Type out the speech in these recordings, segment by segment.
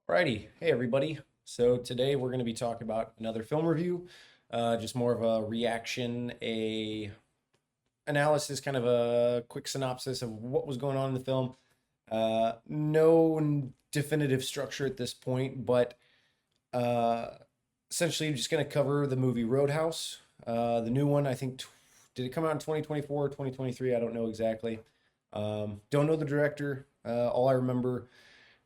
Alrighty, hey everybody. So today we're going to be talking about another film review, just more of a reaction, a analysis, kind of a quick synopsis of what was going on in the film. No definitive structure at this point, but uh, essentially just going to cover the movie Roadhouse, the new one. I think did it come out in 2024 or 2023? I don't know exactly. Don't know the director. All I remember.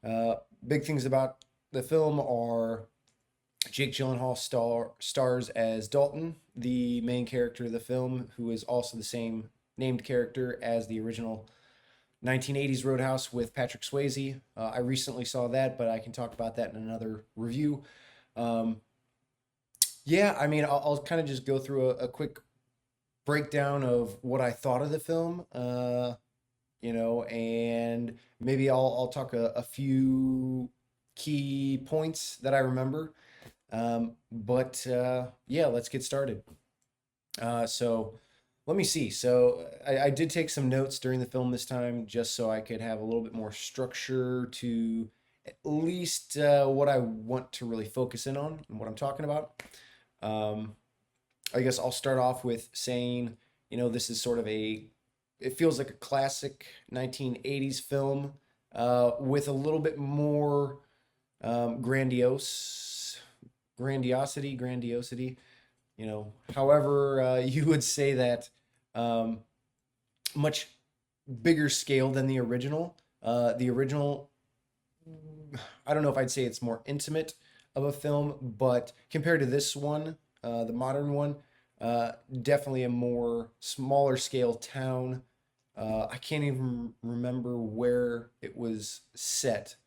Uh, Big things about the film are Jake Gyllenhaal stars as Dalton, the main character of the film, who is also the same named character as the original 1980s Roadhouse with Patrick Swayze. I recently saw that, but I can talk about that in another review. Um, yeah, I mean, I'll kind of just go through a quick breakdown of what I thought of the film. And maybe I'll talk a few key points that I remember. But yeah, let's get started. So let me see. So I did take some notes during the film this time just so I could have a little bit more structure to at least what I want to really focus in on and what I'm talking about. Um, I guess I'll start off with saying, this is sort of it feels like a classic 1980s film with a little bit more grandiosity, however you would say that, um, much bigger scale than the original. The original, I don't know if I'd say it's more intimate of a film, but compared to this one, the modern one, definitely a more smaller scale town. I can't even remember where it was set,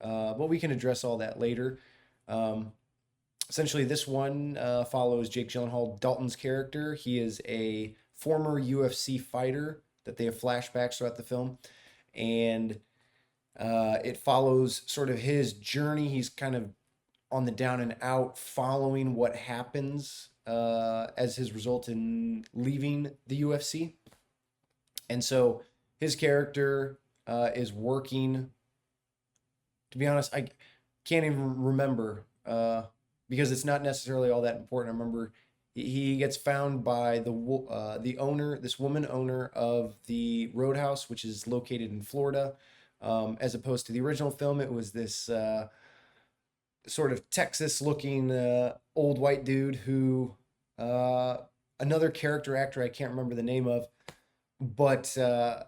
but we can address all that later. Um, Essentially, this one follows Jake Gyllenhaal, Dalton's character. He is a former UFC fighter that they have flashbacks throughout the film, and it follows sort of his journey. He's kind of on the down and out, following what happens as his result in leaving the UFC. And so his character is working. To be honest, I can't even remember because it's not necessarily all that important. I remember he gets found by the owner, this woman owner of the Roadhouse, which is located in Florida. As opposed to the original film, it was this sort of Texas-looking old white dude who uh, another character actor I can't remember the name of, but yeah,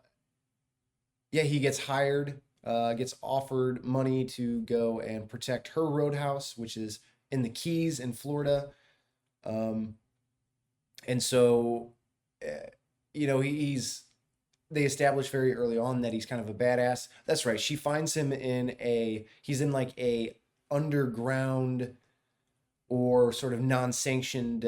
he gets hired, gets offered money to go and protect her roadhouse, which is in the Keys in Florida. Um, and so, uh, he's they establish very early on that he's kind of a badass. That's right. She finds him he's in like a underground or sort of non-sanctioned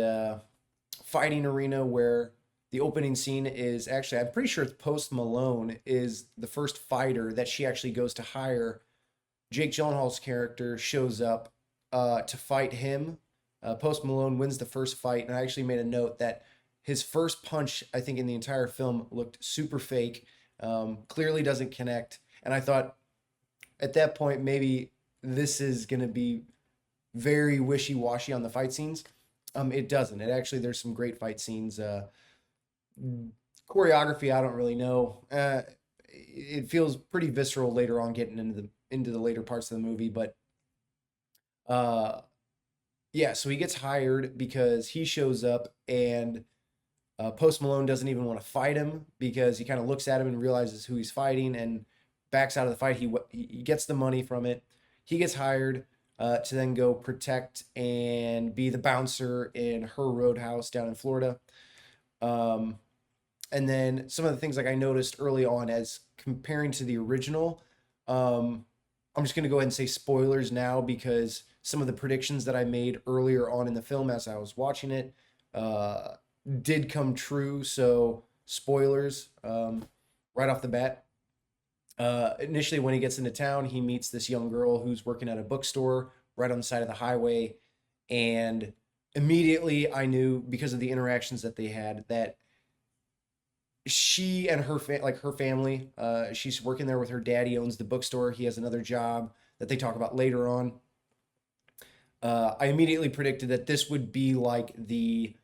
fighting arena where the opening scene is actually, I'm pretty sure it's Post Malone is the first fighter that she actually goes to hire. Jake Gyllenhaal's character shows up to fight him. Post Malone wins the first fight, and I actually made a note that his first punch, I think, in the entire film looked super fake. Clearly doesn't connect, and I thought at that point maybe this is going to be very wishy-washy on the fight scenes. It doesn't. It actually, there's some great fight scenes. Choreography, I don't really know. It feels pretty visceral later on, getting into the later parts of the movie. But uh, yeah, so he gets hired because he shows up, and Post Malone doesn't even want to fight him because he kind of looks at him and realizes who he's fighting and backs out of the fight. He gets the money from it. He gets hired to then go protect and be the bouncer in her roadhouse down in Florida. Um, and then some of the things like I noticed early on as comparing to the original, um, I'm just gonna go ahead and say spoilers now because some of the predictions that I made earlier on in the film as I was watching it uh, did come true. So spoilers right off the bat. Initially, when he gets into town, he meets this young girl who's working at a bookstore right on the side of the highway, and immediately I knew because of the interactions that they had that she and her family, she's working there with her dad. He owns the bookstore. He has another job that they talk about later on. I immediately predicted that this would be like the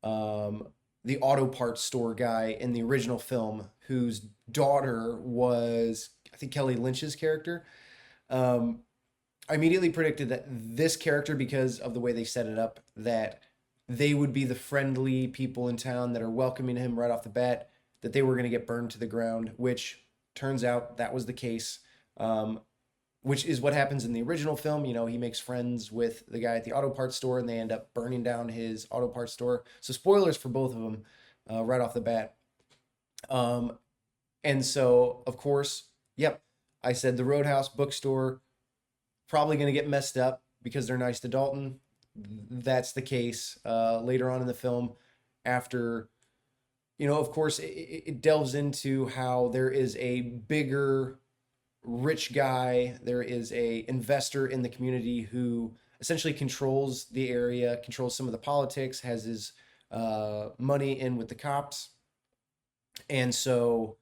auto parts store guy in the original film, whose daughter was, I think, Kelly Lynch's character. Um, I immediately predicted that this character, because of the way they set it up, that they would be the friendly people in town that are welcoming him right off the bat, that they were going to get burned to the ground, which turns out that was the case. Which is what happens in the original film. You know, he makes friends with the guy at the auto parts store and they end up burning down his auto parts store. So, spoilers for both of them right off the bat. Um, and so, of course, yep, I said the Roadhouse bookstore probably going to get messed up because they're nice to Dalton. That's the case later on in the film. After, of course, it delves into how there is a bigger rich guy. There is a investor in the community who essentially controls the area, controls some of the politics, has his money in with the cops, and so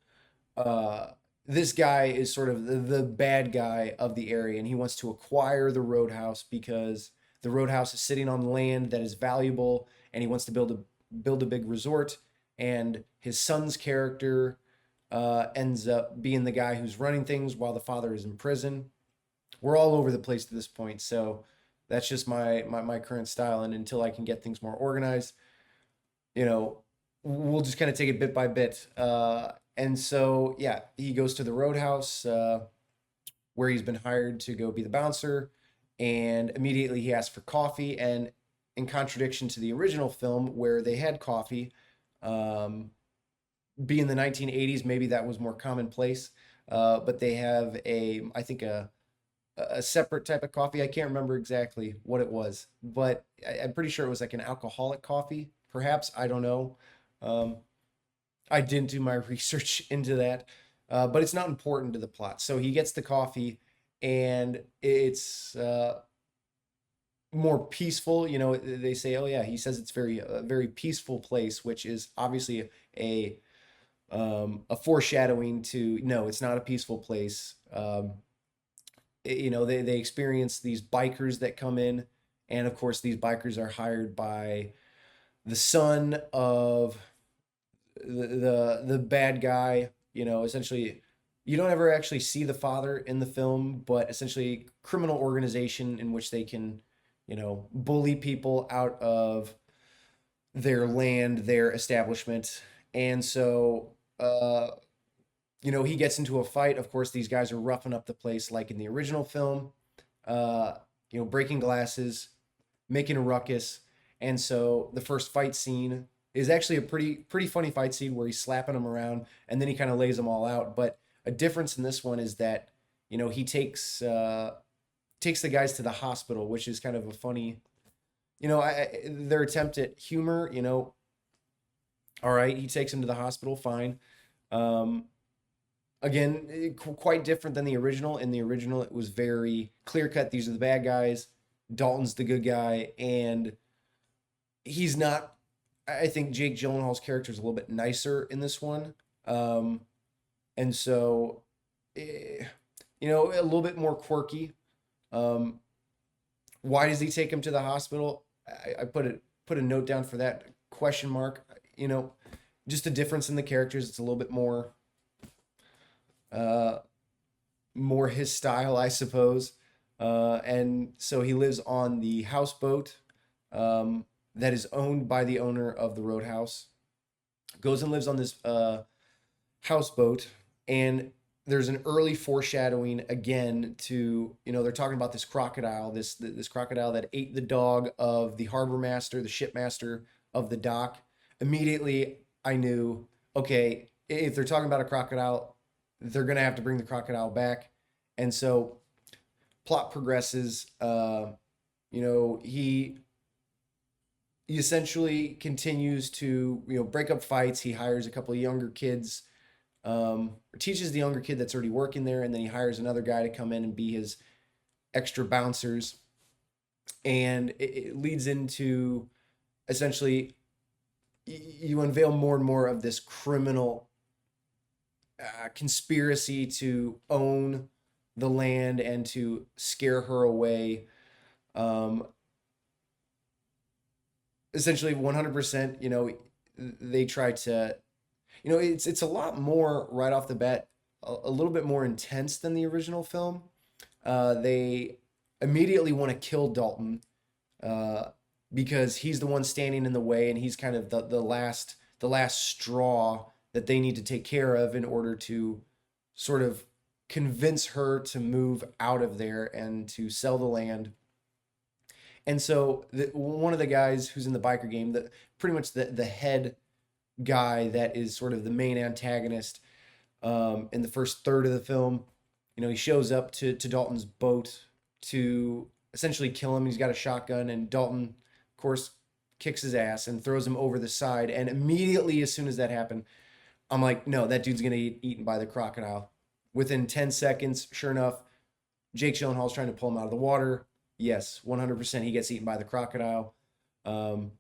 uh, this guy is sort of the bad guy of the area, and he wants to acquire the Roadhouse because the Roadhouse is sitting on land that is valuable, and he wants to build a big resort. And his son's character ends up being the guy who's running things while the father is in prison. We're all over the place at this point, so that's just my current style. And until I can get things more organized, you know, we'll just kind of take it bit by bit. And so, yeah, he goes to the Roadhouse where he's been hired to go be the bouncer, and immediately he asks for coffee. And in contradiction to the original film where they had coffee, um, being the 1980s, maybe that was more commonplace. But they have I think a separate type of coffee. I can't remember exactly what it was, but I'm pretty sure it was like an alcoholic coffee, perhaps. I don't know. Um, I didn't do my research into that, but it's not important to the plot. So he gets the coffee, and it's more peaceful. You know, they say, "Oh yeah," he says it's a very peaceful place, which is obviously a a foreshadowing to no, it's not a peaceful place. They experience these bikers that come in, and of course these bikers are hired by the son of the bad guy. You know, essentially, you don't ever actually see the father in the film, but essentially, criminal organization in which they can, bully people out of their land, their establishment. And so, he gets into a fight. Of course, these guys are roughing up the place like in the original film, uh, breaking glasses, making a ruckus. And so the first fight scene is actually a pretty funny fight scene where he's slapping them around and then he kind of lays them all out. But a difference in this one is that, he takes the guys to the hospital, which is kind of a funny, their attempt at humor. All right, he takes him to the hospital, fine. Um, Again, quite different than the original. In the original, it was very clear cut. These are the bad guys. Dalton's the good guy, and he's not. I think Jake Gyllenhaal's character is a little bit nicer in this one, um, and so, eh, a little bit more quirky. Um, why does he take him to the hospital? I put a note down for that question mark. You know, just a difference in the characters. It's a little bit uh, more his style, I suppose. And so he lives on the houseboat that is owned by the owner of the Roadhouse. Goes and lives on this houseboat, and there's an early foreshadowing again to, they're talking about this crocodile, this crocodile that ate the dog of the harbor master, the shipmaster of the dock. Immediately, I knew, okay, if they're talking about a crocodile, they're gonna have to bring the crocodile back. And so plot progresses. You know, he essentially continues to, break up fights. He hires a couple of younger kids, or teaches the younger kid that's already working there, and then he hires another guy to come in and be his extra bouncers. And it leads into essentially you unveil more and more of this criminal conspiracy to own the land and to scare her away. Um, Essentially 100%, they try to, it's a lot more right off the bat, a little bit more intense than the original film. They immediately want to kill Dalton, uh, because he's the one standing in the way, and he's kind of the last straw that they need to take care of in order to sort of convince her to move out of there and to sell the land. And so one of the guys who's in the biker game, pretty much the head guy that is sort of the main antagonist, in the first third of the film, he shows up to Dalton's boat to essentially kill him. He's got a shotgun, and Dalton, of course, kicks his ass and throws him over the side. And immediately, as soon as that happened, I'm like, no, that dude's gonna get eaten by the crocodile. Within 10 seconds, sure enough, Jake Gyllenhaal's trying to pull him out of the water. Yes, 100%, he gets eaten by the crocodile. Um,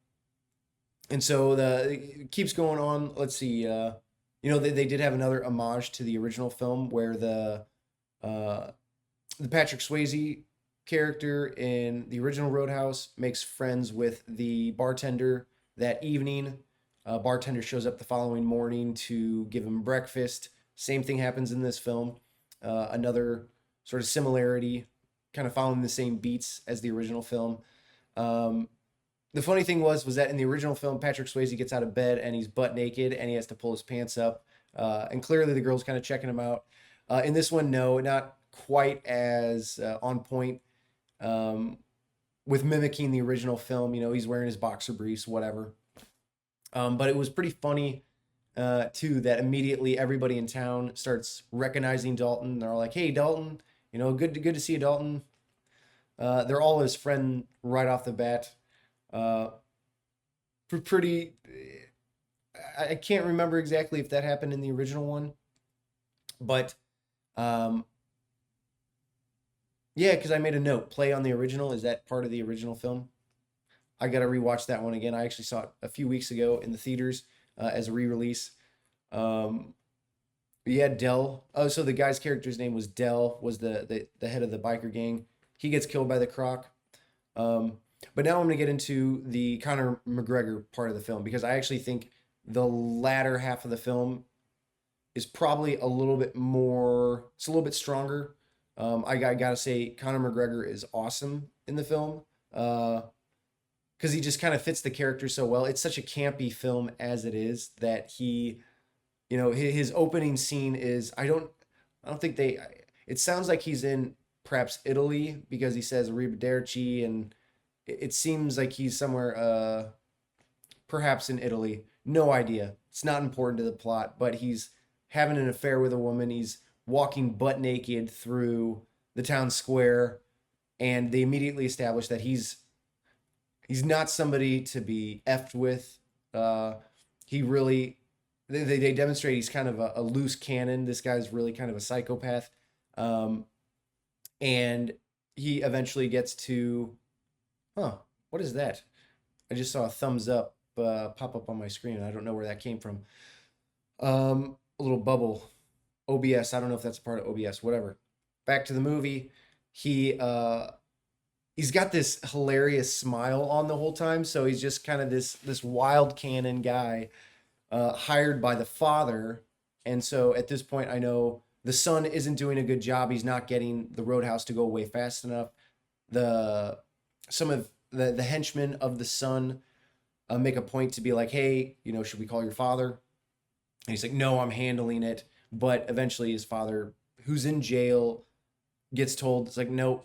and so it keeps going on. Let's see. They did have another homage to the original film where uh, the Patrick Swayze character in the original Roadhouse makes friends with the bartender that evening. Bartender shows up the following morning to give him breakfast. Same thing happens in this film. Another sort of similarity, kind of following the same beats as the original film. Um, the funny thing was that in the original film, Patrick Swayze gets out of bed and he's butt naked and he has to pull his pants up. And clearly the girl's kind of checking him out. In this one, no, not quite as on point, um, with mimicking the original film. He's wearing his boxer briefs, whatever. But it was pretty funny, too, that immediately everybody in town starts recognizing Dalton. They're all like, "Hey, Dalton, good to see you, Dalton." They're all his friend right off the bat. Uh, Pretty. I can't remember exactly if that happened in the original one, but um, yeah, because I made a note. Play on the original. Is that part of the original film? I got to rewatch that one again. I actually saw it a few weeks ago in the theaters, as a re-release. Um, yeah, Dell. Oh, so the guy's character's name was Dell. Was the head of the biker gang. He gets killed by the croc. Um, but now I'm gonna get into the Conor McGregor part of the film because I actually think the latter half of the film is probably a little bit more. It's a little bit stronger. I gotta say, Conor McGregor is awesome in the film. Because he just kind of fits the character so well. It's such a campy film as it is that his opening scene is I don't think they. It sounds like he's in perhaps Italy because he says "Arrivederci" and it seems like he's somewhere, perhaps in Italy. No idea. It's not important to the plot, but he's having an affair with a woman. He's walking butt naked through the town square, and they immediately establish that he's not somebody to be effed with. Uh, he really, they demonstrate he's kind of a loose cannon. This guy's really kind of a psychopath. Um, and he eventually gets to, huh, what is that? I just saw a thumbs up pop up on my screen. I don't know where that came from. A little bubble. OBS. I don't know if that's a part of OBS. Whatever. Back to the movie. He he's got this hilarious smile on the whole time, so he's just kind of this wild cannon guy, hired by the father. And so at this point, I know the son isn't doing a good job. He's not getting the Roadhouse to go away fast enough. The Some of the henchmen of the son make a point to be like, "Hey, should we call your father?" And he's like, "No, I'm handling it." But eventually, his father, who's in jail, gets told, it's like, "Nope,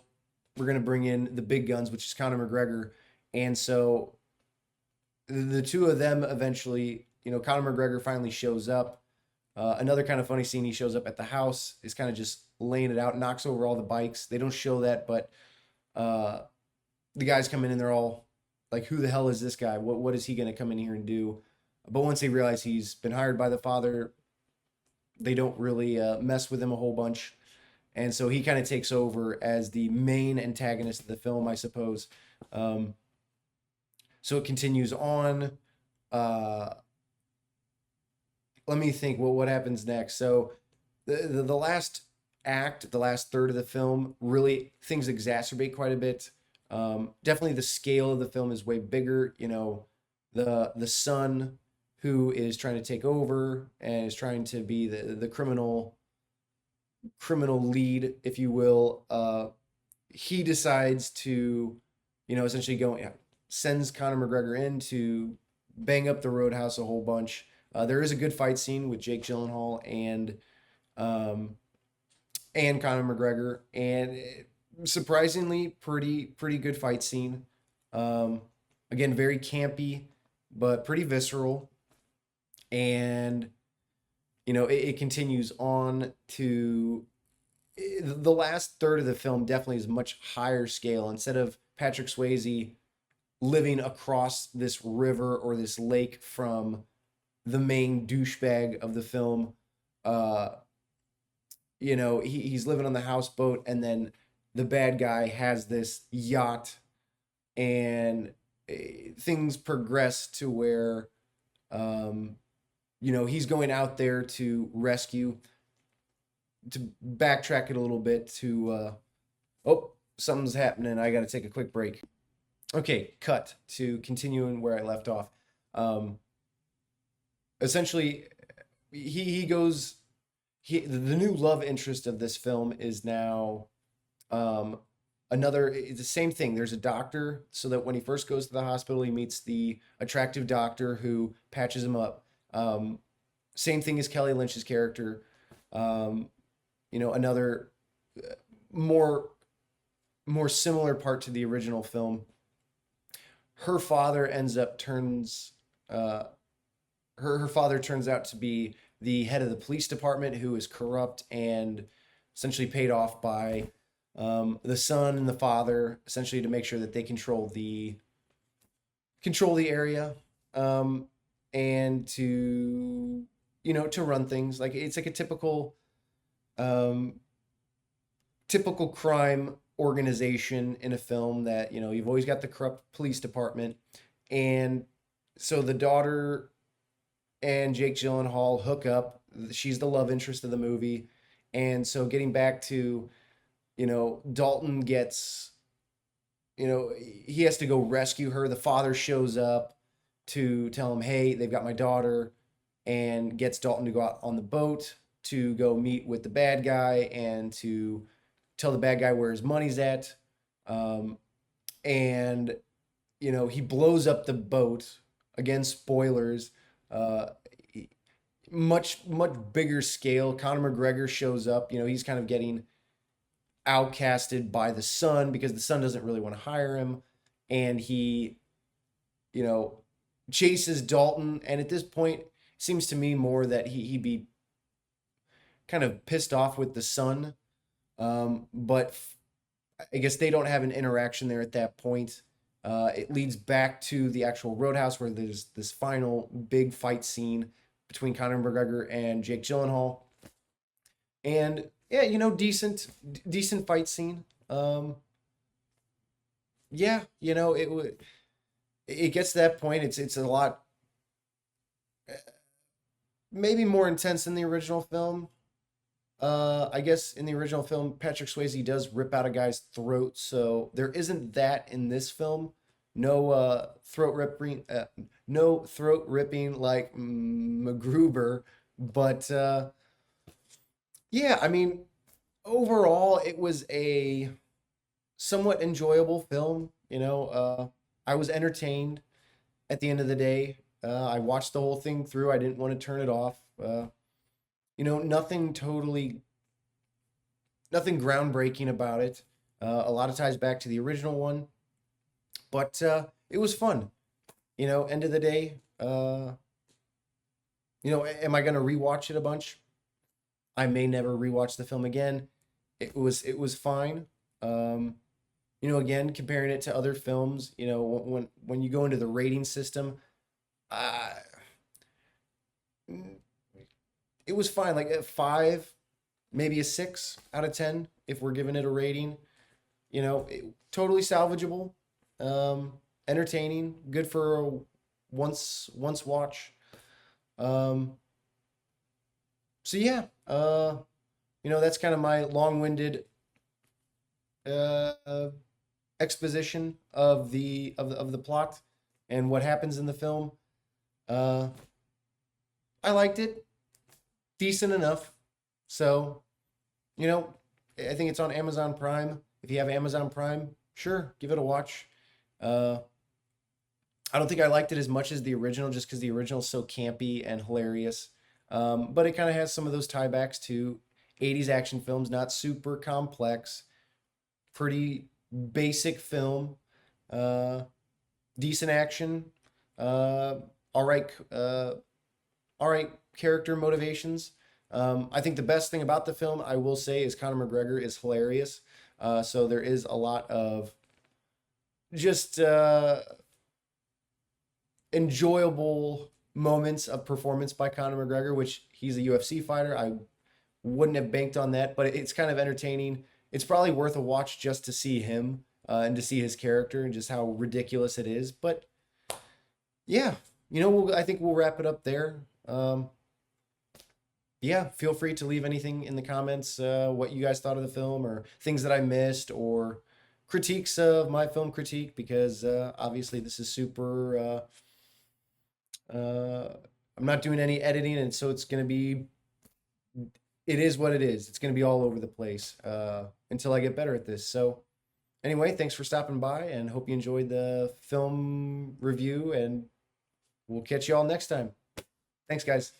we're gonna bring in the big guns," which is Conor McGregor. And so the two of them eventually, Conor McGregor finally shows up. Another kind of funny scene, he shows up at the house, is kind of just laying it out, knocks over all the bikes. They don't show that, but uh, the guys come in and they're all like, "Who the hell is this guy? What is he gonna come in here and do?" But once they realize he's been hired by the father, they don't really mess with him a whole bunch. And so he kind of takes over as the main antagonist of the film, I suppose. Um, so it continues on. Uh, Let me think. Well, what happens next? So the last act, the last third of the film, really things exacerbate quite a bit. Definitely the scale of the film is way bigger. The son who is trying to take over and is trying to be the criminal lead, if you will. He decides to, essentially sends Conor McGregor in to bang up the Roadhouse a whole bunch. There is a good fight scene with Jake Gyllenhaal um, and Conor McGregor, and surprisingly, pretty good fight scene. Um, Again, very campy, but pretty visceral, and it continues on to the last third of the film. Definitely is much higher scale. Instead of Patrick Swayze living across this river or this lake from the main douchebag of the film, uh, he's living on the houseboat, and then the bad guy has this yacht, and things progress to where um, he's going out there to rescue. To backtrack it a little bit to oh, something's happening. I got to take a quick break. Okay, cut to continuing where I left off. Um, Essentially, he goes. The new love interest of this film is now um, it's the same thing. There's a doctor, so that when he first goes to the hospital, he meets the attractive doctor who patches him up. Um, Same thing as Kelly Lynch's character. Um, Another more more similar part to the original film. Her father ends up turns uh, her father turns out to be the head of the police department, who is corrupt and essentially paid off by the son and the father, essentially to make sure that they control the area, um, and to run things. Like it's like a um, typical crime organization in a film, that you've always got the corrupt police department. And so the daughter and Jake Gyllenhaal hook up. She's the love interest of the movie. And so getting back to, Dalton gets, he has to go rescue her. The father shows up to tell him, hey, they've got my daughter, and gets Dalton to go out on the boat to go meet with the bad guy and to tell the bad guy where his money's at. Um, and, he blows up the boat. Again, spoilers. Uh, much bigger scale. Conor McGregor shows up. He's kind of getting outcasted by the son because the son doesn't really want to hire him, and he you know chases Dalton. And at this point, it seems to me more that he'd be kind of pissed off with the son. But I guess they don't have an interaction there at that point. It leads back to the actual Roadhouse, where there's this final big fight scene between Conor McGregor and Jake Gyllenhaal. And yeah, decent fight scene. Yeah, it gets to that point. It's a lot, maybe more intense than the original film. I guess in the original film, Patrick Swayze does rip out a guy's throat, so there isn't that in this film. No no throat ripping like MacGruber, but yeah, I mean, overall, it was a somewhat enjoyable film. I was entertained at the end of the day. I watched the whole thing through. I didn't want to turn it off. Nothing nothing groundbreaking about it. A lot of ties back to the original one, but it was fun. End of the day, am I gonna rewatch it a bunch? I may never rewatch the film again. It was fine. Um, Again, comparing it to other films, when you go into the rating system, uh, it was fine. Like a 5, maybe a 6 out of 10 if we're giving it a rating. Totally salvageable, entertaining, good for a once watch. Um, so yeah, that's kind of my long-winded uh, exposition of the plot and what happens in the film. Uh, I liked it, decent enough. So, you know, I think it's on Amazon Prime. If you have Amazon Prime, sure, give it a watch. Uh, I don't think I liked it as much as the original, just because the original is so campy and hilarious. But it kind of has some of those tiebacks to 80s action films, not super complex, pretty basic film, uh, decent action, uh, all right, all right character motivations. I think the best thing about the film, I will say, is Conor McGregor is hilarious. So there is a lot of just enjoyable moments of performance by Conor McGregor, which he's a UFC fighter. I wouldn't have banked on that, but it's kind of entertaining. It's probably worth a watch just to see him and to see his character and just how ridiculous it is. But yeah, I think we'll wrap it up there. Yeah, feel free to leave anything in the comments, what you guys thought of the film or things that I missed or critiques of my film critique, because obviously this is super. I'm not doing any editing, and so it's going to be. It is what it is. It's going to be all over the place until I get better at this. So, anyway, thanks for stopping by, and hope you enjoyed the film review, and we'll catch you all next time. Thanks, guys.